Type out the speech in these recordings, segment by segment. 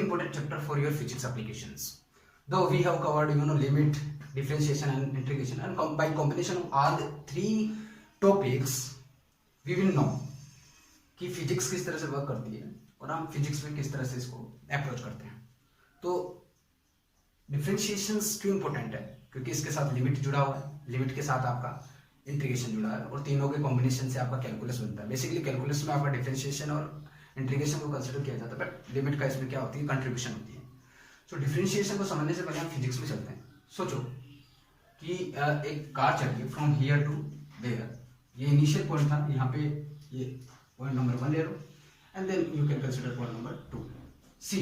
important chapter for your physics applications. Though we have covered, limit, differentiation and integration, and by combination of all the three topics, we will know कि physics किस तरह से work करती है और हम physics में किस तरह से इसको अप्रोच करते हैं. तो डिफरेंशिएशन क्यों इंपॉर्टेंट है? क्योंकि इसके साथ लिमिट जुड़ा हुआ है, लिमिट के साथ आपका इंटीग्रेशन जुड़ा है और तीनों के कॉम्बिनेशन से आपका कैलकुलस बनता है. बेसिकली कैलकुलस में आपका डिफरेंशिएशन और इंटीग्रेशन को कंसिडर किया जाता है, बट लिमिट का इसमें क्या होती है, कंट्रीब्यूशन होती है. सो डिफरेंशिएशन को समझने से पहले हम फिजिक्स में चलते हैं. सोचो कि एक कार चल रही है फ्रॉम हियर टू देयर. ये इनिशियल पॉइंट था, यहाँ पे ये पॉइंट नंबर 1 ले लो and then you can consider point number 2. See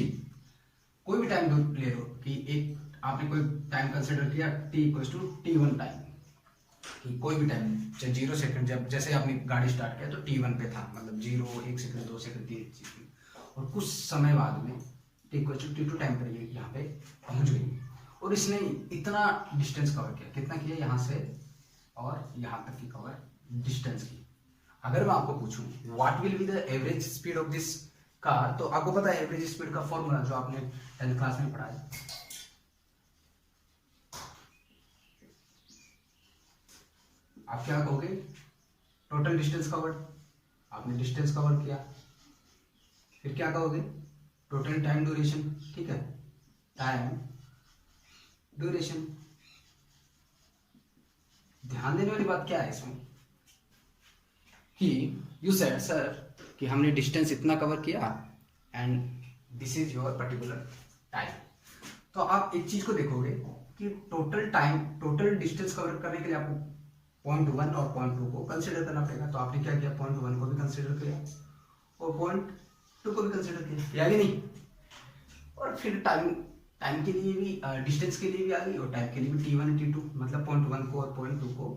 कोई भी टाइम ले लो कि एक आपने कोई टाइम कंसिडर किया t equals to t1 time, कि कोई भी टाइम चाहे 0 सेकंड, जब जैसे आपने गाड़ी स्टार्ट किया तो t1 पे था, मतलब 0, 1 सेकंड, 2 सेकंड, 3 सेकंड, और कुछ समय बाद में t equals to t2 time पर ये यहाँ पे पहुंच गई और इसने इतना डिस्टेंस कवर किया. कितना किया? यहाँ से और यहाँ तक की कवर डिस्टेंस की. अगर मैं आपको पूछूं what will be the average speed of this car, तो आपको पता है एवरेज स्पीड का फॉर्मूला जो आपने 10th क्लास में पढ़ा है. आप क्या कहोगे? Total distance covered. आपने डिस्टेंस कवर किया, फिर क्या कहोगे? Total time duration. ठीक है, टाइम ड्यूरेशन. ध्यान देने वाली बात क्या है इसमें कि यू सेड सर कि हमने डिस्टेंस इतना कवर किया and this is your particular time. तो आप एक चीज को देखोगे कि total time, total distance cover करने के लिए आपको पॉइंट 1 और पॉइंट 2 को कंसिडर करना पड़ेगा. तो आपने क्या किया? पॉइंट 1 को भी कंसिडर किया और पॉइंट 2 को भी कंसिडर किया, या नहीं? और फिर टाइम के लिए भी, डिस्टेंस के लिए भी आ गई और टाइम के लिए भी t1 t2, मतलब पॉइंट 1 को और पॉइंट 2 को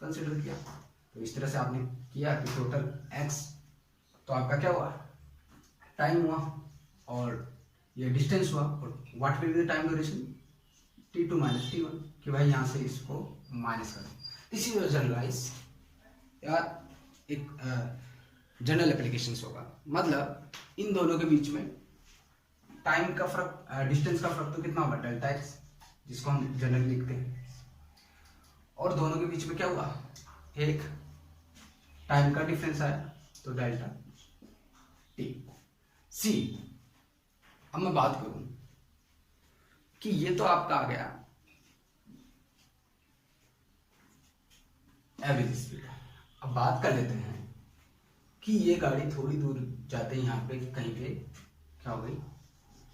कंसिडर किया. तो इस तरह से आपने किया कि टोटल x, तो आपका क्या हुआ? टाइम हुआ और ये डिस्टेंस हुआ. और what will be the time duration? t2 minus t1, कि भाई यहाँ से इसको माइनस करें. दिस इज जनरलाइज या एक जनरल एप्लीकेशन होगा. मतलब इन दोनों के बीच में टाइम का फर्क, डिस्टेंस का फर्क तो कितना होगा? डेल्टा एक्स, जिसको हम जनरली लिखते हैं. और दोनों के बीच में क्या हुआ? एक टाइम का डिफरेंस आया, तो डेल्टा टी. सी अब मैं बात करूं कि ये तो आपका आ गया एवरेज स्पीड. अब बात कर लेते हैं कि ये गाड़ी थोड़ी दूर जाते हैं, यहाँ पे कहीं पे क्या हो गई?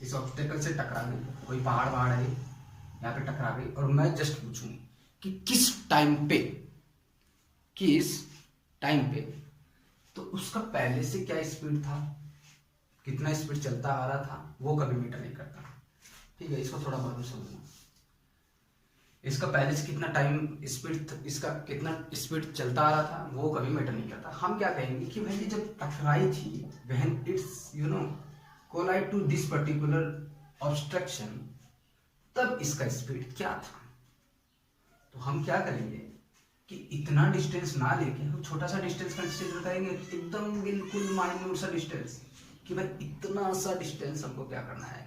इस ऑब्स्टेकल से टकरा गई, कोई पहाड़ है यहाँ पे टकरा गई. और मैं जस्ट पूछूं कि किस टाइम पे, तो उसका पहले से क्या स्पीड था, कितना स्पीड चलता आ रहा था, वो कभी मैटर नहीं करता. ठीक है, इसको थोड़ा बहुत समझना. इसका पहले से कितना टाइम स्पीड, इसका कितना स्पीड चलता आ रहा था, वो कभी मैटर नहीं करता. हम क्या कहेंगे कि भाई जब टकराई थी, when it's collide to this particular obstruction, तब इसका स्पीड क्या था. तो हम क्या करेंगे कि इतना डिस्टेंस ना लेके हम छोटा सा डिस्टेंस कंसीडर करेंगे, एकदम बिल्कुल माइन्यूट सा डिस्टेंस, कि भाई इतना सा डिस्टेंस हमको क्या करना है?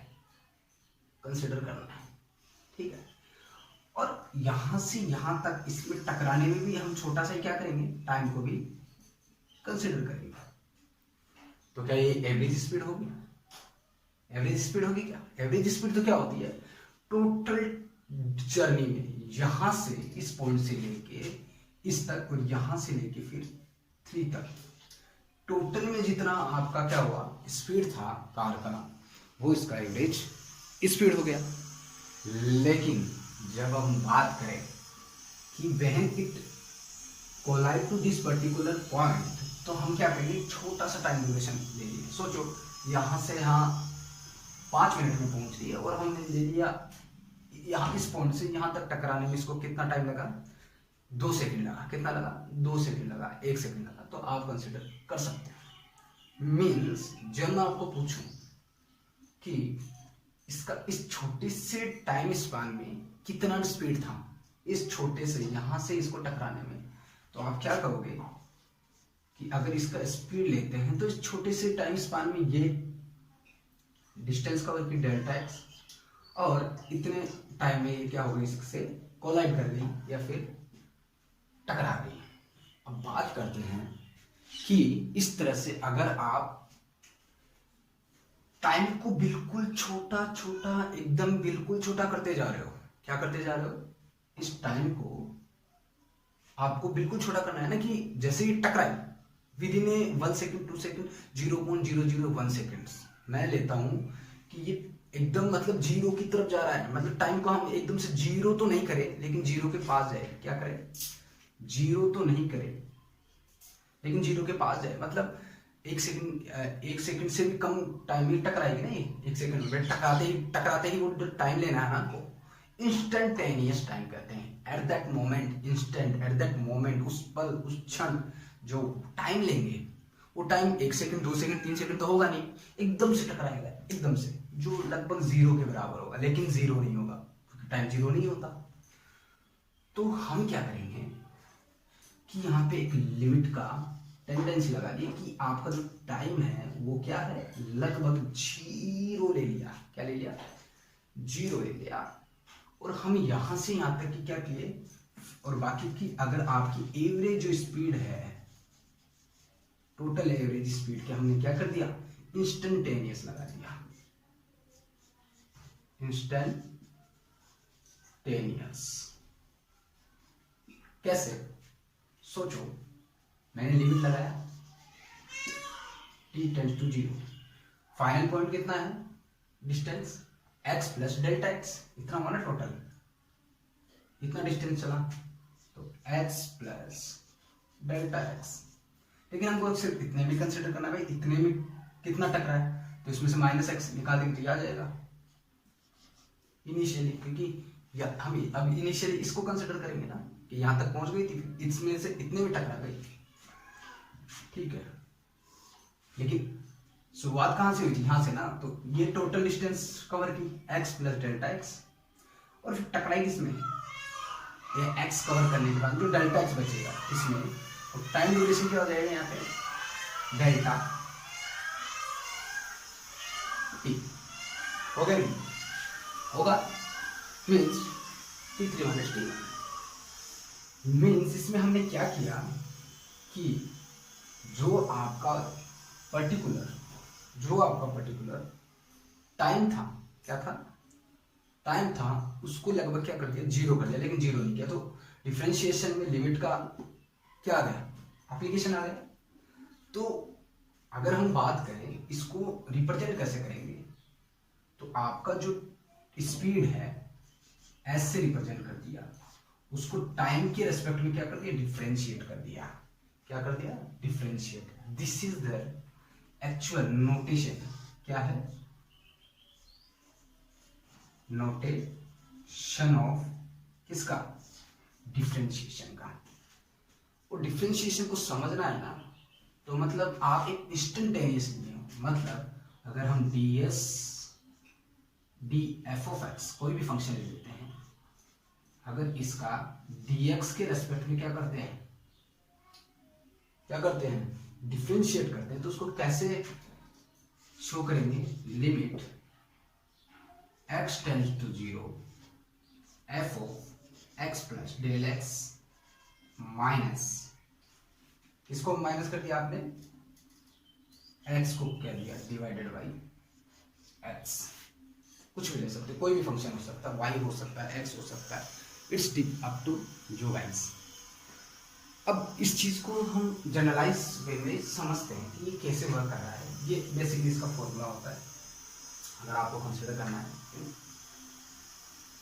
कंसीडर करना है. ठीक है, और यहां से यहां तक इसमें टकराने में भी हम छोटा सा क्या करेंगे? टाइम को भी कंसीडर करेंगे. तो क्या ये एवरेज स्पीड होगी? एवरेज स्पीड होगी क्या? एवरेज स्पीड तो क्या होती है? टोटल जर्नी में यहां से, इस पॉइंट से लेके इस तक और यहां से लेके फिर 3 तक, टोटल में जितना आपका क्या हुआ स्पीड था कार का, वो इसका एवरेज स्पीड हो गया. लेकिन जब हम बात करें कि when it collide to this particular point, तो हम क्या करेंगे? छोटा सा टाइम ड्यूरेशन ले लिए. सोचो यहां से यहाँ 5 मिनट में पहुंच रही है और हमने ले लिया यहाँ इस पॉइंट से यहाँ तक टकराने में इसको कितना टाइम लगा? 2 सेकंड लगा. कितना लगा? 2 सेकंड लगा, 1 सेकंड लगा. तो आप कंसिडर कर सकते हैं. मीन्स जब मैं आपको पूछूं कि इसका इस छोटे से टाइम स्पान में कितना स्पीड था, इस छोटे से यहां से इसको टकराने में, तो आप क्या कहोगे कि अगर इसका स्पीड लेते हैं तो इस छोटे से टाइम स्पान में ये डिस्टेंस कवर की डेल्टा एक्स, और इतने टाइम में ये क्या हो गई, इससे कोलाइड कर गई या फिर टकरा गई। अब बात करते हैं कि इस तरह से अगर आप टाइम को बिल्कुल छोटा छोटा, एकदम बिल्कुल छोटा करते जा रहे हो, क्या करते जा रहे हो, इस टाइम को आपको बिल्कुल छोटा करना है ना, कि जैसे ही टकराई with in A 1 second 2 second 0.001 seconds मैं लेता हूं कि ये एकदम मतलब जीरो की तरफ जा रहा है, मतलब टाइम को हम एकदम से जीरो तो नहीं करें लेकिन जीरो के पास जाए। क्या करें, जीरो तो नहीं करें लेकिन जीरो के पास जाए, मतलब 1 सेकंड से भी कम टाइम में टकराएगी ना ये, 1 सेकंड में टकराते ही वो टाइम लेना है ना आपको, इंस्टेंटेनियस टाइम कहते हैं। At that moment, instant, at that moment, उस पल, उस क्षण जो टाइम लेंगे वो टाइम 1 सेकंड 2 सेकंड 3 सेकंड तो होगा नहीं, एकदम से टकराएगा, एकदम से, जो लगभग जीरो के बराबर होगा, लेकिन जीरो नहीं होगा क्योंकि टाइम जीरो नहीं होता। तो हम क्या करेंगे कि यहाँ पे एक लिमिट का टेंडेंसी लगा दी कि आपका जो टाइम है वो क्या है, लगभग जीरो ले लिया। क्या ले लिया, जीरो ले लिया। और हम यहां से यहां तक की क्या किए, और बाकी की अगर आपकी एवरेज जो स्पीड है, टोटल एवरेज स्पीड के हमने क्या कर दिया, इंस्टेंटेनियस लगा दिया, इंस्टेंटेनियस। कैसे, सोचो, मैंने लिमिट लगाया t tends to 0, final point कितना है, distance x plus delta x, इतना हुआ ना टोटल, इतना डिस्टेंस चला तो x प्लस डेल्टा x। लेकिन हमको सिर्फ इतने भी कंसिडर करना है भाई, इतने में कितना टकरा है, तो इसमें से -x निकाल देंगे तो आ जाएगा इनिशियली, क्योंकि हम अब इनिशियली इसको कंसिडर करेंगे ना कि यहां तक पहुंच गई थी, इसमें से इतने में टकरा गई, ठीक है। लेकिन शुरुआत कहां से हुई थी, यहां से ना, तो ये टोटल डिस्टेंस कवर की x प्लस डेल्टा x, और फिर टकराई किसमें, ये x कवर करने के बाद जो डेल्टा x बचेगा इसमें, और टाइम ड्यूरेशन क्या हो जाएगा यहाँ पे, डेल्टा t, हो गया नहीं, होगा, means t3 minus t, means इसमें हमने क्या किया कि जो आपका पर्टिकुलर टाइम था, क्या था, टाइम था, उसको लगभग क्या कर दिया, जीरो कर दिया, लेकिन जीरो नहीं किया, तो डिफरेंशिएशन में लिमिट का क्या आ गया, एप्लीकेशन आ गया। तो अगर हम बात करें इसको रिप्रेजेंट कैसे करेंगे, तो आपका जो स्पीड है एस से रिप्रेजेंट कर दिया, उसको टाइम के रेस्पेक्ट में क्या कर दिया, डिफरेंशिएट कर दिया। क्या कर दिया, differentiate. This is the actual notation, क्या है, नोटेशन ऑफ किसका, डिफरेंशिएशन का। और डिफरेंशिएशन को समझना है ना, तो मतलब आप एक इंस्टेंटेनियस लिए हो, मतलब अगर हम डी एफ ऑफ एक्स कोई भी फंक्शन ले लेते हैं, अगर इसका dx के रेस्पेक्ट में क्या करते हैं, डिफरेंशिएट करते हैं, तो उसको कैसे शो करेंगे, limit x tends to 0 f of x plus del x minus, इसको माइनस कर दिया आपने, x को क्या दिया, डिवाइडेड बाई x, कुछ भी ले सकते, कोई भी फंक्शन हो सकता है, y हो सकता है, x हो सकता है, इट्स डिप अप टू जो वाइज। अब इस चीज को हम जनरलाइज वे में समझते हैं कि ये कैसे वर्क कर रहा है। ये बेसिकली इसका फॉर्मूला होता है अगर आपको कंसिडर करना है,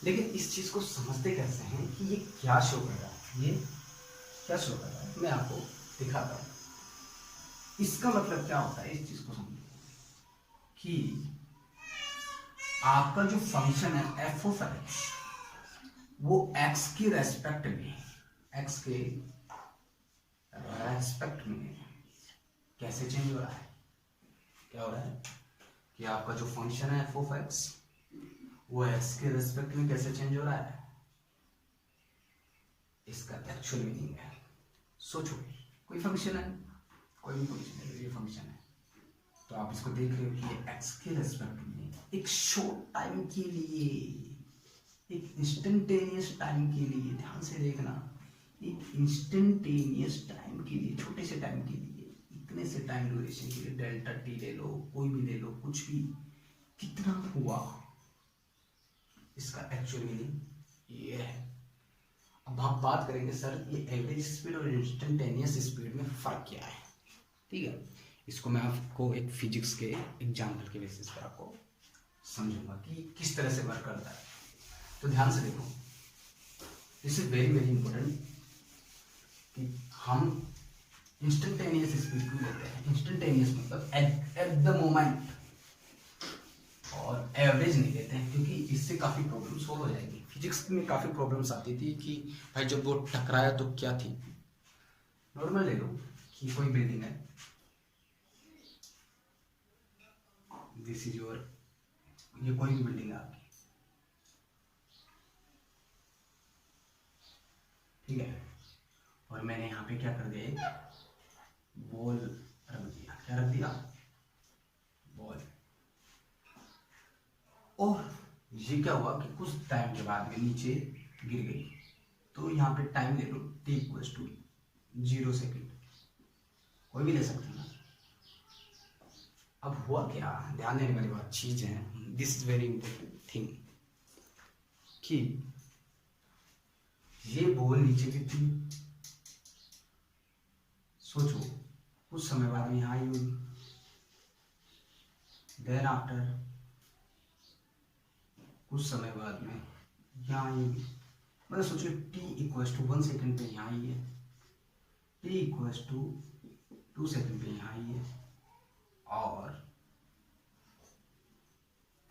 लेकिन इस चीज को समझते कैसे हैं कि ये क्या शो कर रहा है, ये क्या शो कर रहा है, मैं आपको दिखाता हूं। इसका मतलब क्या होता है, इस चीज को समझो कि आपका जो फंक्शन है एफ ऑफ एक्स, वो x के रेस्पेक्ट में कैसे चेंज हो रहा है, क्या हो रहा है कि आपका जो फंक्शन है एफ ऑफ एक्स, वो x के रेस्पेक्ट में कैसे चेंज हो रहा है, इसका एक्चुअल मीनिंग है। सोचो, कोई फंक्शन है, कोई भी फंक्शन है, ये फंक्शन है, तो आप इसको देख रहे हो कि ये एक्स के रेस्पेक्ट में एक शॉर्ट टाइम के लिए, एक इंस्टेंटेनियस टाइम के लिए, ध्यान से देखना, एक इंस्टेंटेनियस टाइम के लिए, छोटे से टाइम के लिए, इतने से टाइम ड्यूरेशन के लिए, डेल्टा टी ले लो, कोई भी ले लो, कुछ भी, कितना हुआ, इसका एक्चुअल मीनिंग ये है। अब हम बात करेंगे सर ये एवरेज स्पीड और इंस्टेंटेनियस स्पीड में फर्क क्या है, ठीक है। इसको मैं आपको एक फिजिक्स के एग्जाम्पल के बेसिस पर आपको समझूंगा कि किस तरह से वर्क करता है। तो ध्यान से देखो, this is very very important कि हम इंस्टेंटेनियस स्पीड क्यों लेते हैं। इंस्टेंटेनियस मतलब एट द मोमेंट, और एवरेज नहीं लेते हैं क्योंकि इससे काफ़ी प्रॉब्लम सोल्व हो जाएगी। फिजिक्स में काफ़ी प्रॉब्लम्स आती थी कि भाई जब वो टकराया तो क्या थी। नॉर्मल ले लो कि कोई बिल्डिंग है, दिस इज योर, ये कोई भी बिल्डिंग है आपकी, ठीक है, और मैंने यहाँ पे क्या कर दिया, बॉल रख दिया, क्या रख दिया, बॉल। और ये क्या हुआ कि कुछ टाइम के बाद में नीचे गिर गई, तो यहाँ पे टाइम ले लो t इक्वल्स टू 0 सेकेंड, कोई भी ले सकते हैं ना। अब हुआ क्या, ध्यान देने वाली बात चीज है, this is very important thing, कि ये बॉल नीचे गिरती, सोचो कुछ समय बाद में यहाँ आई होगी, देन आफ्टर कुछ समय बाद में यहाँ आई होगी, मतलब सोचो t इक्वल्स टू 1 सेकेंड पे यहाँ आई है, t इक्वल्स टू 2 सेकेंड पे यहाँ आई है, और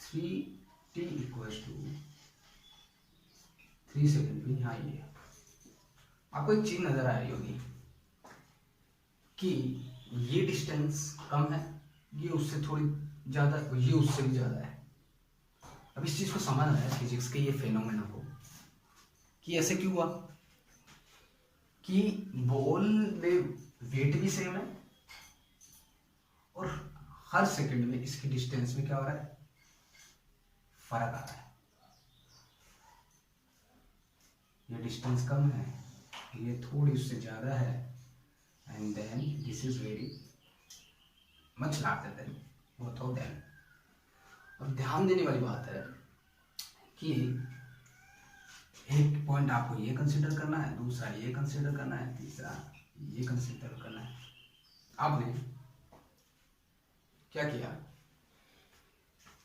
3t इक्वल्स टू 3 सेकेंड पे यहाँ आई है। आपको एक चीज नजर आ रही होगी कि ये डिस्टेंस कम है, ये उससे थोड़ी ज्यादा, ये उससे भी ज्यादा है। अब इस चीज को समझना है फिजिक्स के ये फेनोमेना को, कि ऐसे क्यों हुआ कि बॉल में वेट भी सेम है और हर सेकंड में इसकी डिस्टेंस में क्या हो रहा है, फर्क आ रहा है। ये डिस्टेंस कम है, ये थोड़ी उससे ज्यादा है, and then this is very much larger than both of them. और ध्यान देने वाली बात है कि एक पॉइंट आपको ये कंसीडर करना है, दूसरा ये कंसीडर करना है, तीसरा ये कंसीडर करना है। आपने क्या किया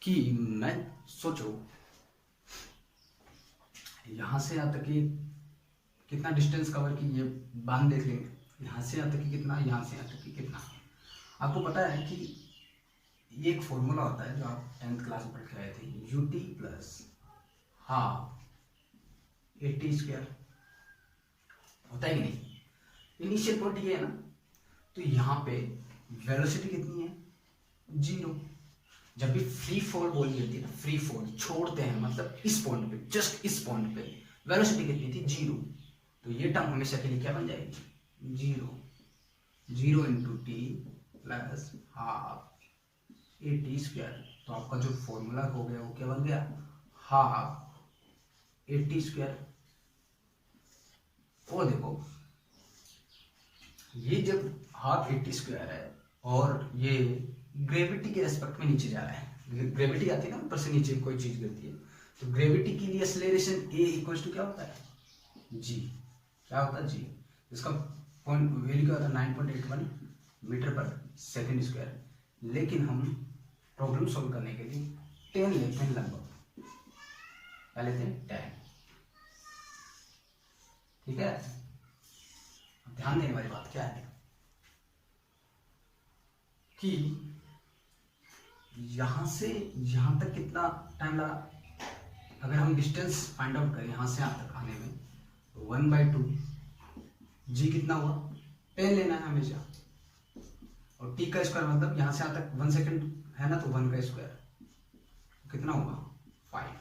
कि मैं सोचो यहां से यहां तक कितना डिस्टेंस कवर की, ये बांध देख लेंगे, यहां से यहां तक कितना, यहां से यहां तक कितना। आपको पता है कि ये एक फॉर्मूला होता है जो आप 10th क्लास में पढ़ के आए थे, ut plus half AT square, होता है कि नहीं। इनिशियल पॉइंट ये है ना, तो यहाँ पे वेलोसिटी कितनी है, 0। जब भी फ्री फॉल बॉल गिरती है ना, फ्री फॉल छोड़ते हैं, मतलब इस पॉइंट पे, जस्ट इस पॉइंट पे वेलोसिटी कितनी थी, 0। तो ये टर्म हमेशा के लिए क्या बन जाएगी, 0 into T plus half AT square. तो आपका जो फॉर्मूला हो गया वो क्या बन गया, हाफ AT स्क्वायर। और देखो ये जब हाफ AT स्क्वायर है और ये ग्रेविटी के रेस्पेक्ट में नीचे जा रहा है, ग्रेविटी आती है ना ऊपर से नीचे कोई चीज गिरती है, तो ग्रेविटी के लिए एक्सेलरेशन A इक्वल्स टू क्या होता है, G। क्या होता है, G। इसका पॉइंट वैल्यू क्या होता है, 9.81 मीटर पर सेकेंड स्क्वायर। लेकिन हम प्रॉब्लम सॉल्व करने के लिए 10 लेते हैं, लगभग क्या लेते हैं, 10, ठीक है। ध्यान देने वाली बात क्या है कि यहां से यहां तक कितना टाइम लगा, अगर हम डिस्टेंस फाइंड आउट करें यहां से यहां तक आने में, 1/2 G कितना हुआ, 10 लेना है हमेशा, और T का स्क्वायर मतलब यहां से यहां तक 1 सेकेंड है ना, तो 1 का स्क्वायर कितना होगा, 5।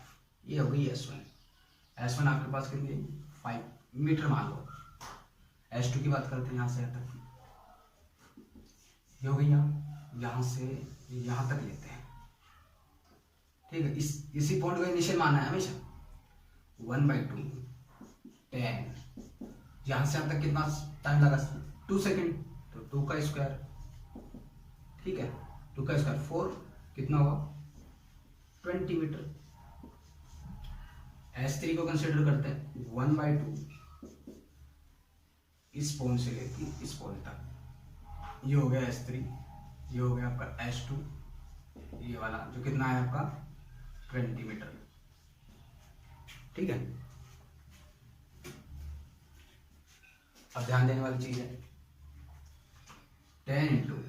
ये हो गई S1 आपके पास कितनी, 5 मीटर मान लो। S2 की बात करते हैं, यहाँ से यहाँ तक ये हो गई, यहाँ से यहां तक लेते हैं, ठीक है। इसी पॉइंट को इनिशियल मानना है हमेशा। 1/2 10, यहां से यहां तक कितना टाइम लगा, 2 सेकेंड, तो 2 का स्क्वायर, ठीक है, 2 का स्क्वायर 4, कितना हुआ 20 मीटर। S3 को कंसिडर करते हैं, 1/2 इस पॉइंट से लेकर इस पॉइंट तक, ये हो गया S3, ये हो गया आपका S2, ये वाला जो कितना है आपका 20 मीटर, ठीक है। अब ध्यान देने वाली चीज है, 10 ×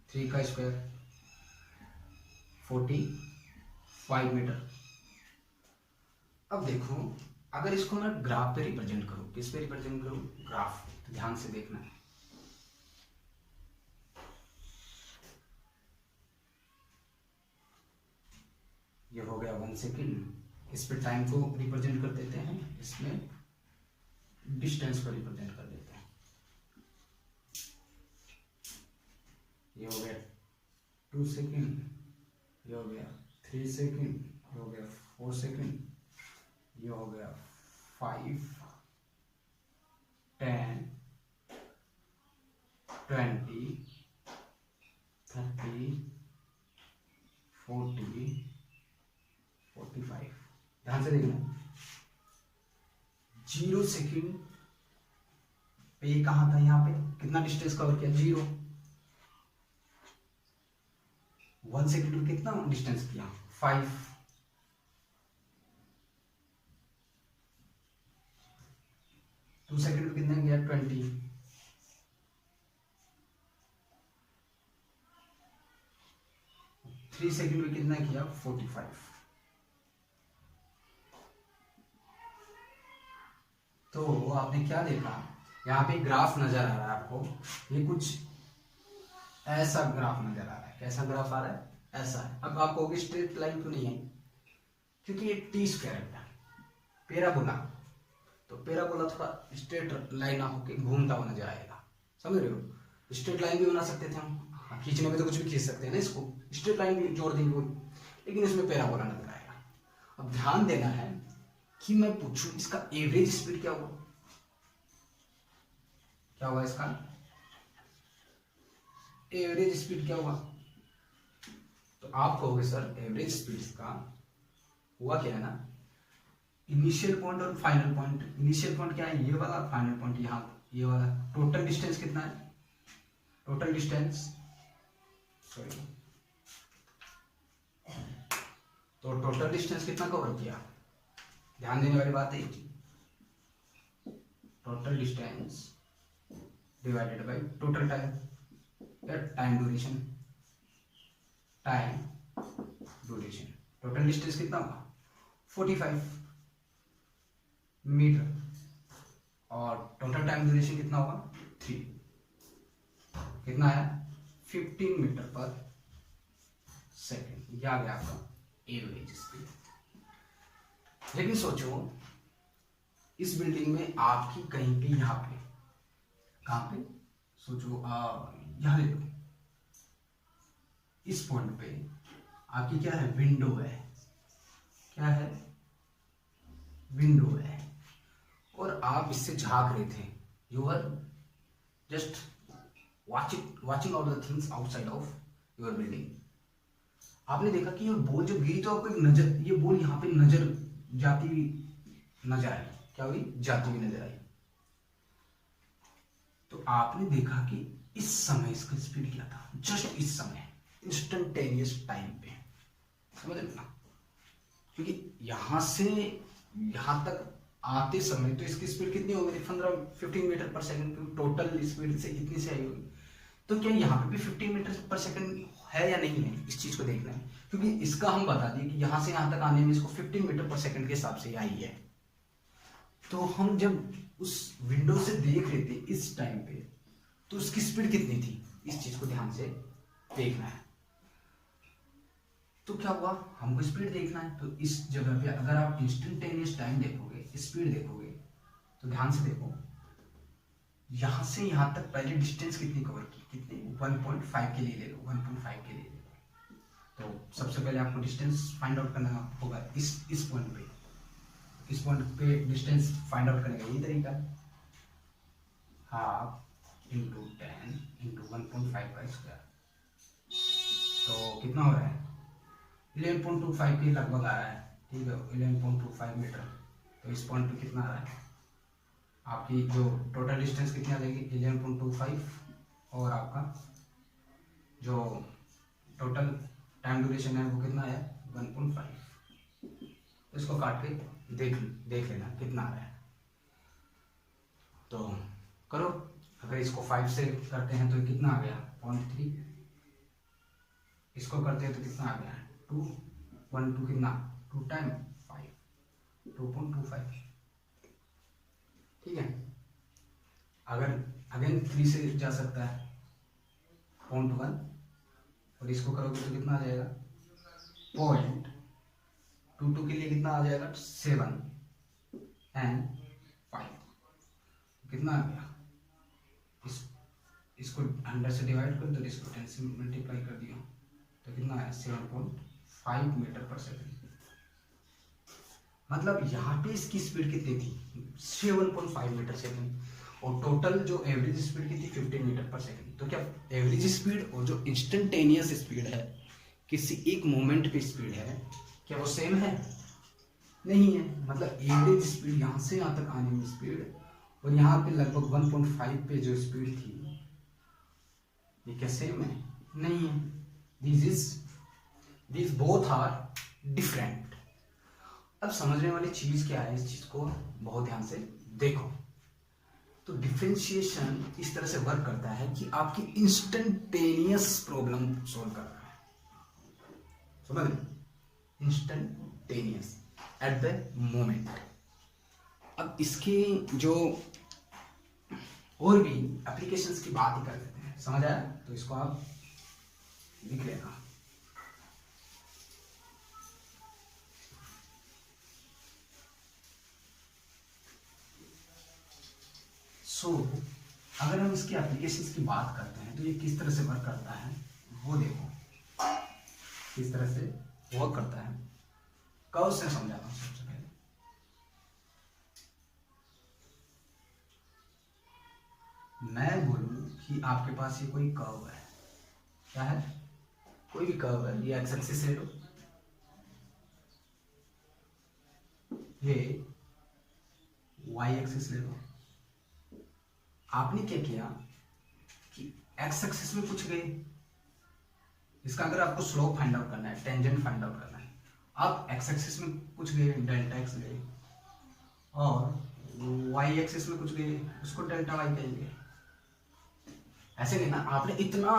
3 का स्क्वायर 45 मीटर। अब देखो, अगर इसको मैं ग्राफ पे रिप्रेजेंट करूं, किस पे रिप्रेजेंट करूं, ग्राफ, तो ध्यान से देखना है। ये हो गया 1 सेकेंड, इस पे टाइम को रिप्रेजेंट कर देते हैं, इसमें डिस्टेंस को रिप्रेजेंट कर देते हैं। ये हो गया 2 सेकेंड, ये हो गया 3 सेकेंड, ये हो गया 4 सेकेंड, ये हो गया 5, 10, 20, 30, 40, 45। ध्यान से देखना, 0 सेकेंड पे ये कहाँ था, यहाँ पे कितना डिस्टेंस कवर किया, 0। 1 सेकेंड में कितना डिस्टेंस किया, 5। 2 सेकेंड में कितना गया, 20। 3 सेकेंड में कितना किया, 45। तो आपने क्या देखा, यहाँ पे ग्राफ नजर आ रहा है आपको, ये कुछ ऐसा ग्राफ नजर आ रहा है। कैसा ग्राफ आ रहा है, ऐसा है। अब आप कहोगे स्ट्रेट लाइन क्यों नहीं है, क्योंकि ये टी स्क्वायर है, पैराबोला, तो पैराबोला थोड़ा स्ट्रेट लाइन ना होके घूमता हुआ नजर आएगा, समझ रहे हो। स्ट्रेट लाइन भी बना सकते थे हम, खींचने में तो कुछ भी खींच सकते हैं ना, इसको स्ट्रेट लाइन भी जोड़ देंगे वो, लेकिन इसमें पैराबोला नजर आएगा। अब ध्यान देना है कि मैं पूछूं इसका एवरेज स्पीड क्या हुआ, क्या हुआ इसका एवरेज स्पीड क्या हुआ, तो आप कहोगे सर एवरेज स्पीड इसका हुआ क्या है ना, इनिशियल पॉइंट और फाइनल पॉइंट। इनिशियल पॉइंट क्या है, ये वाला, फाइनल पॉइंट यहाँ ये वाला। टोटल डिस्टेंस कितना है, टोटल डिस्टेंस, सॉरी, तो टोटल डिस्टेंस कितना कवर किया, ध्यान देने वाली बात है, total distance divided by total time, या time duration, time duration. Total distance कितना हुआ, 45 मीटर, और टोटल टाइम ड्यूरेशन कितना हुआ, 3, कितना है 15 मीटर पर सेकेंड। यह आ गया आपका एवरेज स्पीड। लेकिन सोचो, इस बिल्डिंग में आपकी कहीं पे, यहाँ पे, कहाँ पे, सोचो यहाँ देखो, इस पॉइंट पे आपकी क्या है, विंडो है, क्या है, विंडो है, और आप इससे झांक रहे थे, you are just watching all the things outside of your building. आपने देखा कि ये बॉल जब गिरी तो आपको एक नजर, ये बॉल यहाँ पे नजर जाती हुई नजर आई, क्या हुई, जाती हुई नजर आई। तो आपने देखा कि इस समय इसका स्पीड क्या था, जस्ट इस समय, इंस्टेंटेनियस टाइम पे, समझ लेना, क्योंकि यहां से यहां तक आते समय तो इसकी स्पीड कितनी हो गई, 15 मीटर पर सेकंड, टोटल स्पीड से इतनी से आई होगी। तो क्या यहाँ पे भी 15 मीटर पर सेकंड है या नहीं है, इस चीज को देखना है, क्योंकि इसका हम बता दिए कि यहां से यहां तक आने में इसको 15 मीटर पर सेकंड के हिसाब से आई है। तो हम जब उस विंडो से देख रहे थे इस टाइम पे, तो उसकी स्पीड कितनी थी, इस चीज को ध्यान से देखना है। तो क्या हुआ, हमको स्पीड देखना है, तो इस जगह पे अगर आप इंस्टेंटेनियस टाइम देखोगे, स्पीड देखोगे, तो ध्यान से देखो, यहां से यहां तक पहले डिस्टेंस कितनी कवर की, कितनी, 1.5 के लिए ले लो, 1.5 के लिए ले लो, तो सबसे पहले आपको डिस्टेंस फाइंड आउट करना होगा इस पॉइंट पे। इस पॉइंट पे डिस्टेंस फाइंड आउट करने का यही तरीका, हाफ इंटू 10 इंटू 1.5 का स्क्वायर। तो कितना हो रहा है 11.25 के लगभग आ रहा है, ठीक है 11.25 मीटर। तो इस पॉइंट पे कितना आ रहा है आपकी जो टोटल डिस्टेंस कितनी आ जाएगी 11.25, और आपका जो टोटल टाइम ड्यूरेशन है वो कितना है 1.5। तो इसको काट के देख लेना कितना आ रहा है। तो करो, अगर इसको 5 से करते हैं तो कितना आ गया 0.3, इसको करते हैं तो कितना आ गया 2, 1 2 कितना 2 टाइम 5 2.25, ठीक है। अगर अगेन 3 से जा सकता है 0.1, और इसको करोगे तो कितना आ जाएगा 0.22 के लिए कितना आ जाएगा 7 and 5, कितना आ गया इसको 100 से डिवाइड कर दो, इसको 10 से मल्टीप्लाई कर दिया तो कितना आया 7.5 मीटर पर सेकेंड। मतलब यहाँ पे इसकी स्पीड कितनी थी 7.5 मीटर सेकेंड, और टोटल जो एवरेज स्पीड कितनी 15 मीटर पर सेकेंड। तो क्या एवरेज स्पीड और जो इंस्टेंटेनियस स्पीड है किसी एक मोमेंट पे स्पीड है, क्या वो सेम है? नहीं है। मतलब एवरेज स्पीड यहाँ से यहाँ तक आने में स्पीड और यहाँ पे लगभग 1.5 पे जो स्पीड थी, ये क्या सेम है? नहीं है। these both are different। अब समझने वाली चीज क्या है, इस चीज को बहुत ध्यान से देखो। तो डिफरेंशिएशन इस तरह से वर्क करता है कि आपकी इंस्टेंटेनियस प्रॉब्लम सॉल्व कर रहा है, समझ लो, इंस्टेंटेनियस एट द मोमेंट। अब इसके जो और भी एप्लीकेशंस की बात ही कर लेते हैं, समझ आया? तो इसको आप लिख लेना। अगर हम इसकी एप्लीकेशंस की बात करते हैं तो ये किस तरह से वर्क करता है वो देखो, किस तरह से वर्क करता है। कर्व से समझाता हूं सबसे पहले। मैं बोलूं कि आपके पास ये कोई कर्व है, क्या है? कोई भी कर्व है, ये एक्स एक्सिस ले लो, ये वाई एक्सिस ले लो। आपने क्या किया कि एक्स एक्सिस में कुछ गए, इसका अगर आपको स्लोप फाइंड आउट करना है, टेंजेंट फाइंड आउट करना है, आप एक्स एक्सिस में कुछ गए, डेल्टा एक्स गए, और वाई एक्सिस में कुछ गए, उसको डेल्टा वाई कहेंगे। ऐसे नहीं ना, आपने इतना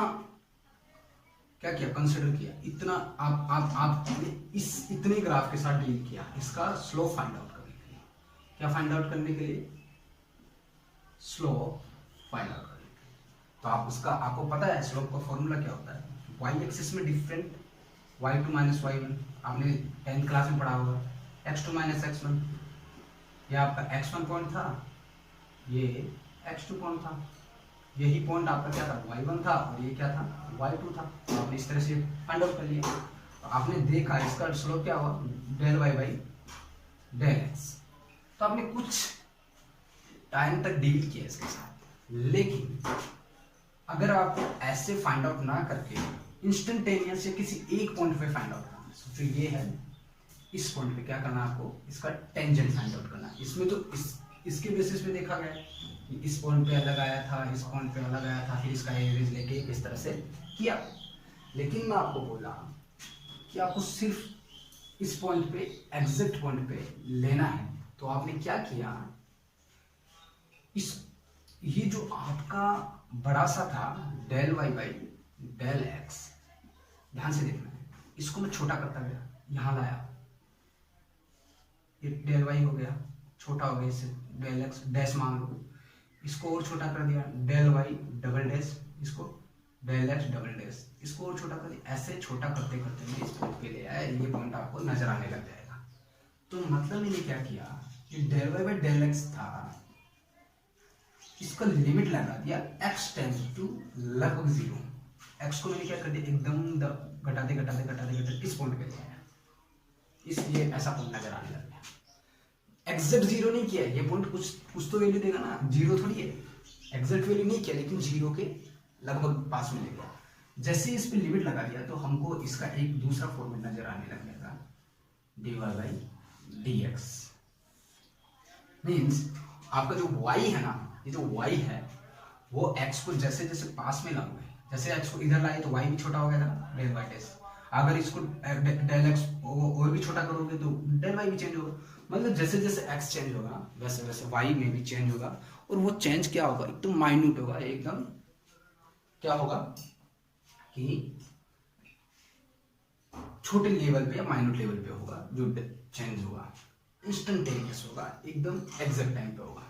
क्या किया, कंसिडर किया, इतना आपने इस इतने ग्राफ के साथ डील किया इसका स्लोप फाइंड आउट करने के लिए। क्या फाइंड आउट करने के लिए? स्लोप फाइंड आउट करने के लिए। तो आप उसका, आपको पता है स्लोप का फॉर्मूला क्या होता है? वाई एक्सिस में डिफरेंट y2 माइनस y1, आपने 10th क्लास में पढ़ा होगा, x2 माइनस x1, ये आपका x1 पॉइंट था, ये x2 पॉइंट था, यही पॉइंट आपका क्या था y1 था, और ये क्या था y2 था। तो आपने इस तरह से फाइंड आउट कर लिया। तो आपने देखा इसका स्लोप क्या हुआ, del y by del x। तो आपने कुछ टाइम तक डील किया इसके साथ, लेकिन अगर आप ऐसे फाइंड आउट ना करके इंस्टेंटेनियस या किसी एक पॉइंट पे फाइंड आउट करना, सोचो ये है, इस पॉइंट पे क्या करना है आपको, इसका टेंजेंट फाइंड आउट करना है। इसमें तो इसके बेसिस पे देखा गया कि इस पॉइंट पे अलग आया था, इस पॉइंट पे अलग आया था, फिर इसका एवरेज लेके इस तरह से किया। लेकिन मैं आपको बोला कि आपको सिर्फ इस पॉइंट पे, एग्जैक्ट पॉइंट पे लेना है। तो आपने क्या किया, ये जो आपका बड़ा सा था del y by del x, ध्यान से देखना है, इसको मैं छोटा करता गया, यहां लाया, ये डेल वाई हो गया, छोटा हो गया, इससे डेल एक्स डैश मान लो, इसको और छोटा कर दिया, डेल वाई डबल डैश, इसको डेल एक्स डबल डैश, इसको और छोटा कर दिया। ऐसे छोटा करते करते मैं इस पॉइंट पे ले आया, ये पॉइंट आपको नजर आने लग जाएगा। तो मतलब मैंने क्या किया, ये del y by del x था, इसका लिमिट लगा दिया x टेंड्स टू लगभग 0, एक्स को मैंने क्या कर दिया, एकदम घटाते घटाते घटाते घटाते इस पॉइंट पे ले आया, इसलिए ऐसा पॉइंट नजर आने लग गया। एग्जैक्ट जीरो नहीं किया, ये पॉइंट कुछ तो वैल्यू देगा ना, जीरो थोड़ी है, एग्जैक्ट वैल्यू नहीं किया, लेकिन जीरो के लगभग पास में ले गया। जैसे इस पे लिमिट लगा दिया तो हमको इसका एक दूसरा फॉर्मेट नजर आने लग जाएगा, dy by d x. Means आपका जो y है ना, ये जो y है वो x को जैसे जैसे पास में लाओगे, जैसे x को इधर लाए तो y भी छोटा हो गया था, डेल वाई डेस। अगर इसको डेल x और भी छोटा करोगे तो डेल y भी चेंज होगा। मतलब जैसे जैसे x चेंज होगा वैसे वैसे y में भी चेंज होगा, और वो चेंज क्या होगा, एकदम माइन्यूट होगा, एकदम क्या होगा कि छोटे लेवल पे या माइन्यूट लेवल पे होगा, जो चेंज होगा इंस्टेंटेनियस होगा, एकदम एग्जैक्ट टाइम पे होगा।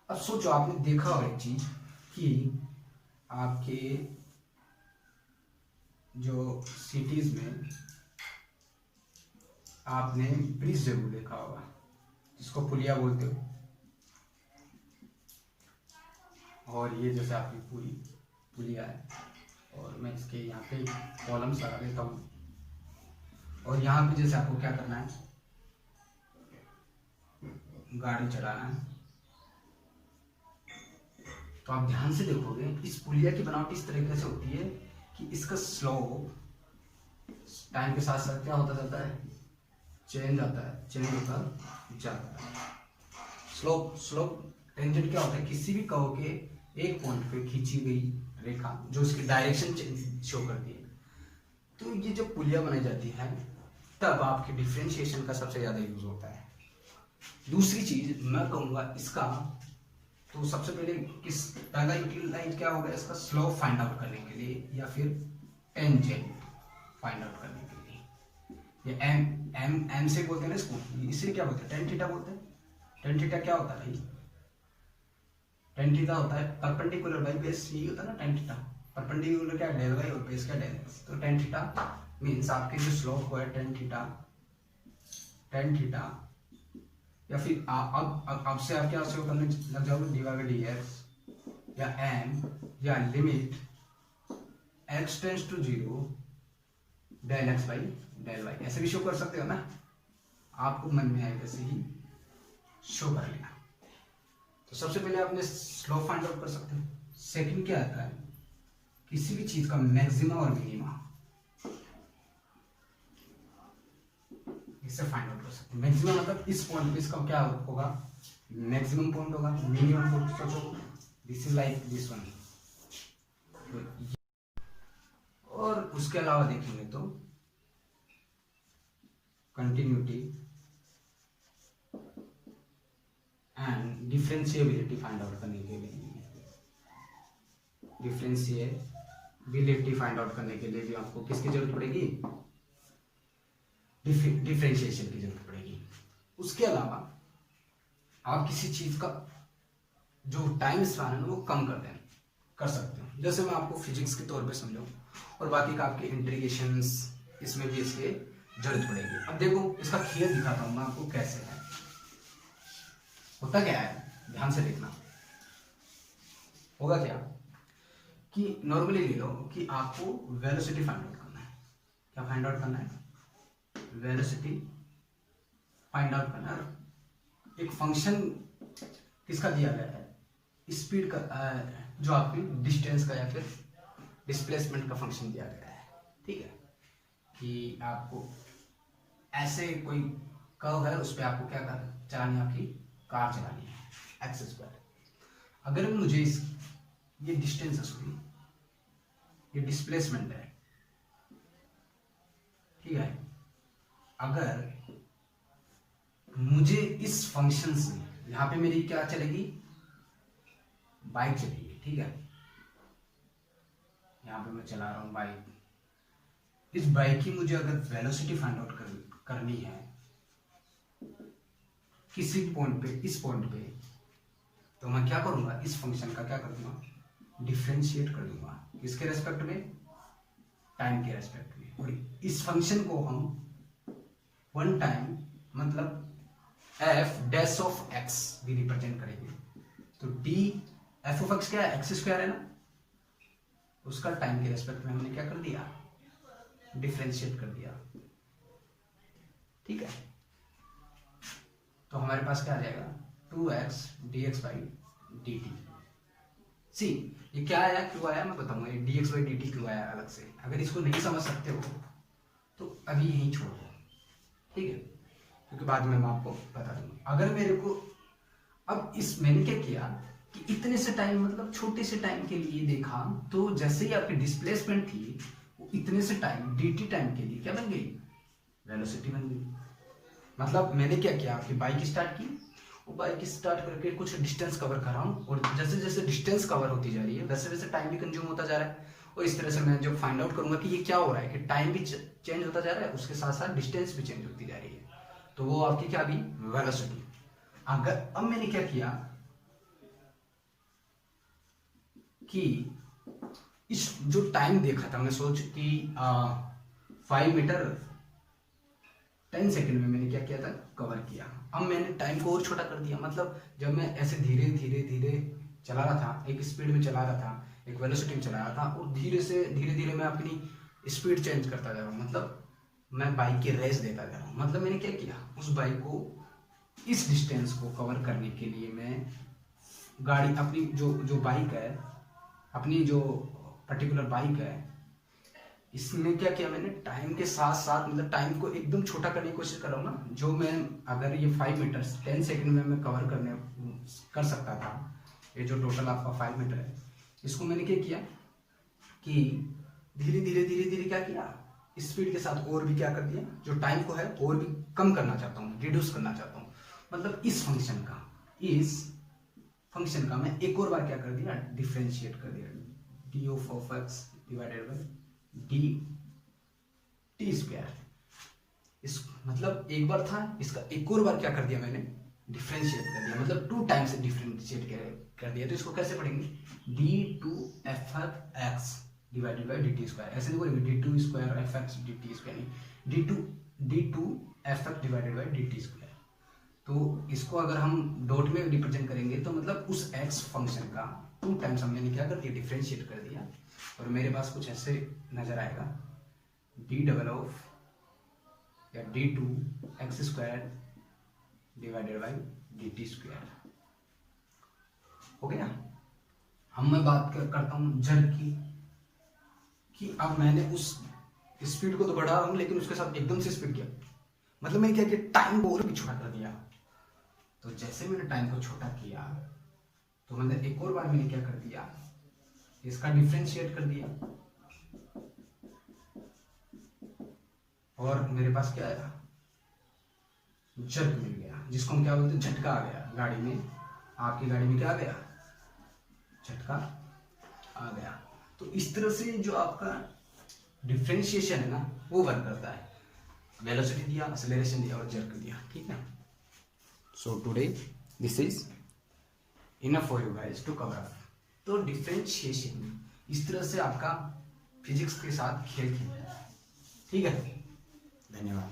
अब सोचो, आपने देखा होगा एक चीज कि आपके जो सिटीज में आपने ब्रिज जरूर देखा होगा, जिसको पुलिया बोलते हो, और ये जैसे आपकी पूरी पुलिया है, और मैं इसके यहाँ पे कॉलम्स लगा देता हूँ, और यहाँ पे जैसे आपको क्या करना है, गाड़ी चलाना है, तो आप ध्यान से देखोगे इस पुलिया की बनावट इस तरीके से होती है कि इसका स्लोप टाइम के साथ साथ क्या होता जाता है, चेंज आता है, चेंज होता जाता है। स्लोप टेंजेंट क्या होता है, किसी भी कर्व के एक पॉइंट पे खींची गई रेखा जो इसकी डायरेक्शन शो करती है। तो ये जब पुलिया बनाई जाती है तब आपके डिफरेंशिएशन का सबसे ज्यादा यूज होता है। दूसरी चीज मैं कहूंगा इसका, तो सबसे पहले पहला यूटिलाइज क्या होगा इसका, स्लोप फाइंड आउट करने के लिए या फिर टेंजेंट फाइंड आउट करने के लिए। ये एम से बोलते हैं ना इसको, इसे क्या बोलते हैं, टेन थीटा बोलते हैं। टेन थीटा क्या होता है भाई, टेन थीटा होता है परपेंडिकुलर बाई बेस, यही होता है ना टेन थीटा। परपेंडिकुलर क्या डेल वाई और बेस क्या डेल एक्स। तो टेन थीटा मीन्स आपके जो स्लोप हुआ है टेन थीटा, या फिर अब से आप क्या से करने लग जाओगे, d y by d x या एम या limit x tends to zero del x by del y, ऐसे भी शो कर सकते हो ना, आपको मन में आए वैसे ही शो कर लेना। तो सबसे पहले आपने स्लोप फाइंड आउट कर सकते हो। सेकंड क्या आता है, किसी भी चीज का मैक्सिमा और मिनिमा, इससे फाइंड आउट कर सकते हैं। मैक्सिमम मतलब इस पॉइंट पे इसका क्या होगा, मैक्सिमम पॉइंट होगा, मिनिमम पॉइंट सोचो, this is like this one. और उसके अलावा देखेंगे तो continuity and differentiability find out करने के लिए, डिफरेंशिएबिलिटी फाइंड आउट करने के लिए भी आपको किसकी जरूरत पड़ेगी, डिफरेंशिएशन की जरूरत पड़ेगी। उसके अलावा आप किसी चीज का जो टाइम स्पैन है वो कम कर सकते हो। जैसे मैं आपको फिजिक्स के तौर पे समझाऊं, और बाकी का आपके इंटीग्रेशंस इसमें भी इसके जरूरत पड़ेगी। अब देखो इसका खेल दिखाता हूं मैं आपको कैसे है, होता क्या है, ध्यान से देखना। होगा क्या कि नॉर्मली ले लो कि आपको वेलोसिटी फाइंड आउट करना है। क्या फाइंड आउट करना है, वेलोसिटी फाइंड आउट करना है। एक फंक्शन किसका दिया गया है, स्पीड का, जो आपकी डिस्टेंस का या फिर डिस्प्लेसमेंट का फंक्शन दिया गया है। ठीक है, कि आपको ऐसे कोई कर्व है, उस पर आपको क्या चलानी है, आपकी कार चलानी है एक्स स्क्वायर। अगर मुझे ये डिस्टेंस है, सॉरी ये डिस्प्लेसमेंट है, ठीक है, अगर मुझे इस फंक्शन से यहां पे मेरी क्या चलेगी, बाइक चलेगी, ठीक है, यहां पे मैं चला रहा हूं बाइक। इस बाइक की मुझे अगर वेलोसिटी फाइंड आउट करनी है किसी पॉइंट पे, इस पॉइंट पे, तो मैं क्या करूंगा, इस फंक्शन का क्या कर दूंगा, डिफरेंशिएट कर दूंगा। किसके रेस्पेक्ट में, टाइम के रेस्पेक्ट में। और इस फंक्शन को हम वन टाइम मतलब एफ डैश ऑफ एक्स भी रिप्रेजेंट करेंगे। तो डी एफ ऑफ एक्स क्या है, एक्स स्क्वायर है ना, उसका टाइम के रेस्पेक्ट में हमने क्या कर दिया, डिफरेंशिएट कर दिया। ठीक है, तो हमारे पास क्या आ जाएगा 2x dx by d t. See ये क्या आया, क्यों आया मैं बताऊंगा, ये dx बाई डी टी क्यों आया अलग से। अगर इसको नहीं समझ सकते हो तो अभी यहीं छोड़ दो, ठीक है, क्योंकि बाद में मैं आपको बता दूंगा। अगर मेरे को अब इस मैंने क्या किया कि इतने से टाइम मतलब छोटे से टाइम के लिए देखा, तो जैसे ही आपकी डिस्प्लेसमेंट थी वो इतने से टाइम dt टाइम के लिए क्या बन गई, वेलोसिटी बन गई। मतलब मैंने क्या किया कि बाइक स्टार्ट की, वो बाइक स्टार्ट करके कुछ डिस्टेंस कवर कर रहा हूँ, और जैसे जैसे डिस्टेंस कवर होती जा रही है वैसे वैसे टाइम भी कंज्यूम होता जा रहा है। और इस तरह से मैं जब फाइंड आउट करूंगा कि ये क्या हो रहा है कि टाइम भी चेंज होता जा रहा है, उसके साथ साथ डिस्टेंस भी चेंज होती जा रही है, तो वो आपकी क्या भी वेलोसिटी। अगर अब मैंने क्या किया कि इस जो टाइम देखा था मैं सोच कि 5 मीटर 10 सेकंड में मैंने क्या किया था, कवर किया। अब मैंने टाइम को और छोटा कर दिया, मतलब जब मैं ऐसे धीरे धीरे धीरे चला रहा था, एक स्पीड में चला रहा था, एक वेलोसिटी में चला रहा था, और धीरे धीरे मैं अपनी स्पीड चेंज करता जा रहा हूँ, मतलब मैं बाइक की रेस देता जा रहा हूँ। मतलब मैंने क्या किया, उस बाइक को इस डिस्टेंस को कवर करने के लिए मैं गाड़ी अपनी जो बाइक है, अपनी जो पर्टिकुलर बाइक है, इसमें क्या किया मैंने, टाइम के साथ साथ मतलब टाइम को एकदम छोटा करने की कोशिश कर रहा हूँ ना। जो मैं अगर ये 5 मीटर 10 सेकंड में मैं कवर कर सकता था, ये जो टोटल आपका 5 मीटर है, इसको मैंने क्या किया कि धीरे धीरे धीरे धीरे क्या किया, स्पीड के साथ और भी क्या कर दिया, जो टाइम को है और भी कम करना चाहता हूँ, रिड्यूस करना चाहता हूँ। मतलब इस फंक्शन का मैं एक और बार क्या कर दिया, डिफरेंशिएट कर दिया, D of x divided by d T square. इस मतलब एक बार था, इसका एक और बार क्या कर दिया मैंने, डिफरेंशिएट कर दिया, मतलब 2 टाइम्स से डिफरेंशिएट कर दिया। तो इसको कैसे पढ़ेंगे, d2f(x) divided by dt square. ऐसे नहीं बोलेंगे d2 square f(x) dt square, नहीं, d2f(x) divided by dt square. तो इसको अगर हम डॉट में रिप्रेजेंट करेंगे तो मतलब उस x फंक्शन का 2 टाइम्स हमने क्या कर दिया, डिफरेंशिएट कर दिया, और मेरे पास कुछ ऐसे नजर आएगा, d(x) या d2x square divided by dt square. हो गया। हम मैं बात करता हूं जड़ की, कि अब मैंने उस स्पीड को तो बढ़ा रहा हूं, लेकिन उसके साथ एकदम से स्पीड किया, मतलब मैंने क्या किया, टाइम को और भी छोटा कर दिया। तो जैसे मैंने टाइम को छोटा किया तो मैंने एक और बार मैंने क्या कर दिया, इसका डिफरेंशिएट कर दिया, और मेरे पास क्या आया, जर्क मिल गया, जिसको हम क्या बोलते हैं, झटका आ गया गाड़ी में। आपकी गाड़ी में क्या आ गया, झटका आ गया। तो इस तरह से जो आपका डिफरेंशिएशन है ना, वो वर्क करता है। वेलोसिटी दिया, एक्सेलरेशन दिया और जर्क दिया, ठीक है। So today this is enough for you guys to cover up. तो डिफरेंशिएशन इस तरह से आपका फिजिक्स के साथ खेल खेलता है, ठीक है। धन्यवाद।